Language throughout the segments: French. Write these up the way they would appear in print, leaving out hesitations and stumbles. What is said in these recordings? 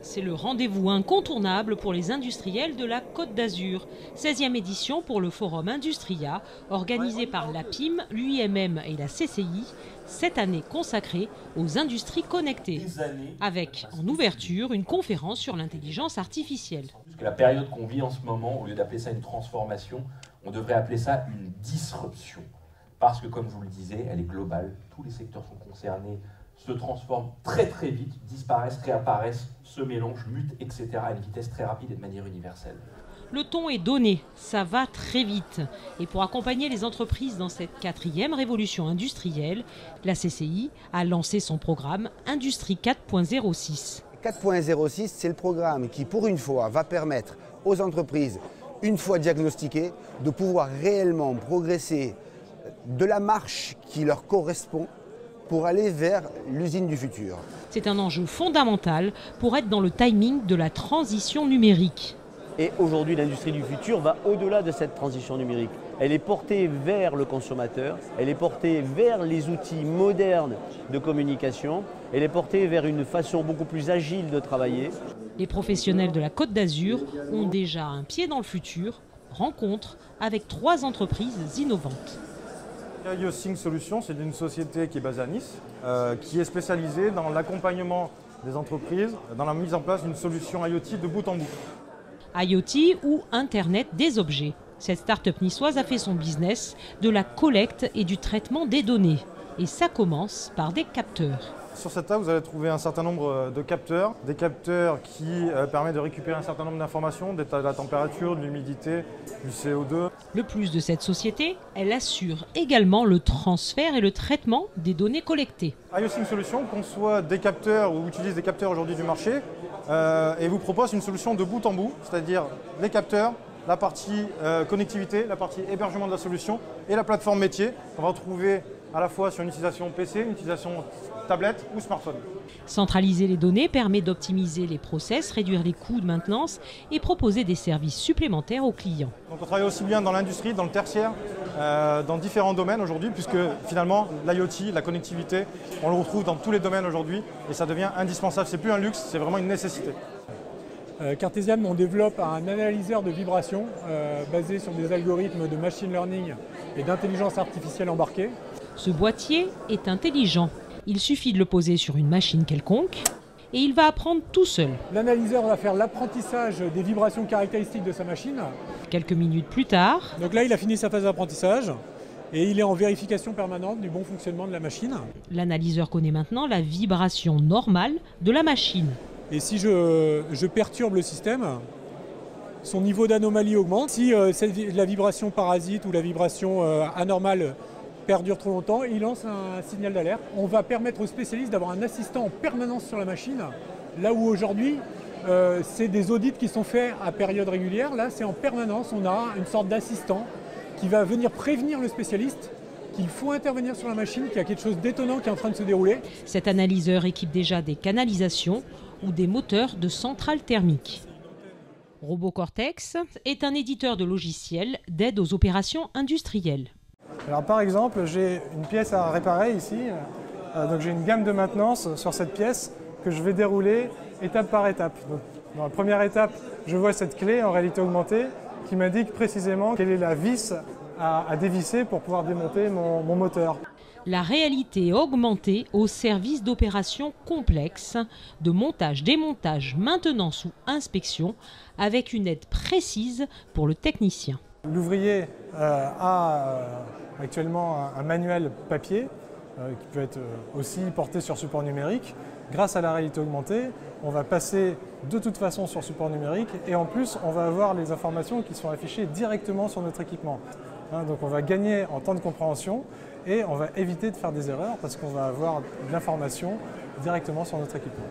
C'est le rendez-vous incontournable pour les industriels de la Côte d'Azur. 16e édition pour le Forum Industria, organisé par l'APIM, l'UIMM et la CCI, cette année consacrée aux industries connectées. Avec, en ouverture, une conférence sur l'intelligence artificielle. Parce que la période qu'on vit en ce moment, au lieu d'appeler ça une transformation, on devrait appeler ça une disruption. Parce que, comme je vous le disais, elle est globale, tous les secteurs sont concernés, se transforment très très vite, disparaissent, réapparaissent, se mélangent, mutent, etc. à une vitesse très rapide et de manière universelle. Le ton est donné, ça va très vite. Et pour accompagner les entreprises dans cette 4e révolution industrielle, la CCI a lancé son programme Industrie 4.06. 4.06, c'est le programme qui, pour une fois, va permettre aux entreprises, une fois diagnostiquées, de pouvoir réellement progresser de la marche qui leur correspond pour aller vers l'usine du futur. C'est un enjeu fondamental pour être dans le timing de la transition numérique. Et aujourd'hui, l'industrie du futur va au-delà de cette transition numérique. Elle est portée vers le consommateur, elle est portée vers les outils modernes de communication, elle est portée vers une façon beaucoup plus agile de travailler. Les professionnels de la Côte d'Azur ont déjà un pied dans le futur, rencontre avec 3 entreprises innovantes. IoSync Solutions, c'est une société qui est basée à Nice, qui est spécialisée dans l'accompagnement des entreprises, dans la mise en place d'une solution IoT de bout en bout. IoT ou Internet des objets. Cette start-up niçoise a fait son business de la collecte et du traitement des données. Et ça commence par des capteurs. Sur cette table, vous allez trouver un certain nombre de capteurs, des capteurs qui permettent de récupérer un certain nombre d'informations, d'état de la température, de l'humidité, du CO2. Le plus de cette société, elle assure également le transfert et le traitement des données collectées. IoSync Solutions conçoit des capteurs ou utilise des capteurs aujourd'hui du marché et vous propose une solution de bout en bout, c'est-à-dire les capteurs, la partie connectivité, la partie hébergement de la solution et la plateforme métier qu'on va retrouver à la fois sur une utilisation PC, une utilisation tablette ou smartphone. Centraliser les données permet d'optimiser les process, réduire les coûts de maintenance et proposer des services supplémentaires aux clients. Donc on travaille aussi bien dans l'industrie, dans le tertiaire, dans différents domaines aujourd'hui, puisque finalement l'IoT, la connectivité, on le retrouve dans tous les domaines aujourd'hui et ça devient indispensable. C'est plus un luxe, c'est vraiment une nécessité. Cartesiam, on développe un analyseur de vibrations basé sur des algorithmes de machine learning et d'intelligence artificielle embarquée. Ce boîtier est intelligent. Il suffit de le poser sur une machine quelconque et il va apprendre tout seul. L'analyseur va faire l'apprentissage des vibrations caractéristiques de sa machine. Quelques minutes plus tard... Donc là, il a fini sa phase d'apprentissage et il est en vérification permanente du bon fonctionnement de la machine. L'analyseur connaît maintenant la vibration normale de la machine. Et si je perturbe le système, son niveau d'anomalie augmente. Si la vibration parasite ou la vibration anormale perdure trop longtemps, il lance un signal d'alerte. On va permettre aux spécialistes d'avoir un assistant en permanence sur la machine, là où aujourd'hui, c'est des audits qui sont faits à période régulière. Là, c'est en permanence, on a une sorte d'assistant qui va venir prévenir le spécialiste qu'il faut intervenir sur la machine, qu'il y a quelque chose d'étonnant qui est en train de se dérouler. Cet analyseur équipe déjà des canalisations ou des moteurs de centrales thermiques. RoboCortex est un éditeur de logiciels d'aide aux opérations industrielles. Alors par exemple, j'ai une pièce à réparer ici, donc j'ai une gamme de maintenance sur cette pièce que je vais dérouler étape par étape. Donc, dans la première étape, je vois cette clé en réalité augmentée qui m'indique précisément quelle est la vis à dévisser pour pouvoir démonter mon moteur. La réalité augmentée au service d'opérations complexes, de montage, démontage, maintenance ou inspection, avec une aide précise pour le technicien. L'ouvrier a actuellement un manuel papier qui peut être aussi porté sur support numérique. Grâce à la réalité augmentée, on va passer de toute façon sur support numérique et en plus on va avoir les informations qui sont affichées directement sur notre équipement. Donc on va gagner en temps de compréhension et on va éviter de faire des erreurs parce qu'on va avoir de l'information directement sur notre équipement.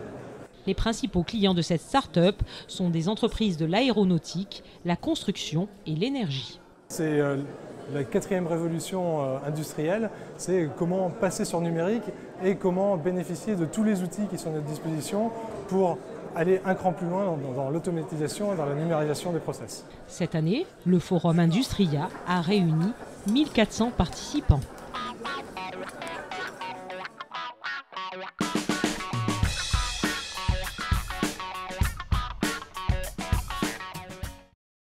Les principaux clients de cette start-up sont des entreprises de l'aéronautique, la construction et l'énergie. C'est la 4e révolution industrielle, c'est comment passer sur numérique et comment bénéficier de tous les outils qui sont à notre disposition pour aller un cran plus loin dans l'automatisation et dans la numérisation des process. Cette année, le Forum Industria a réuni 1400 participants.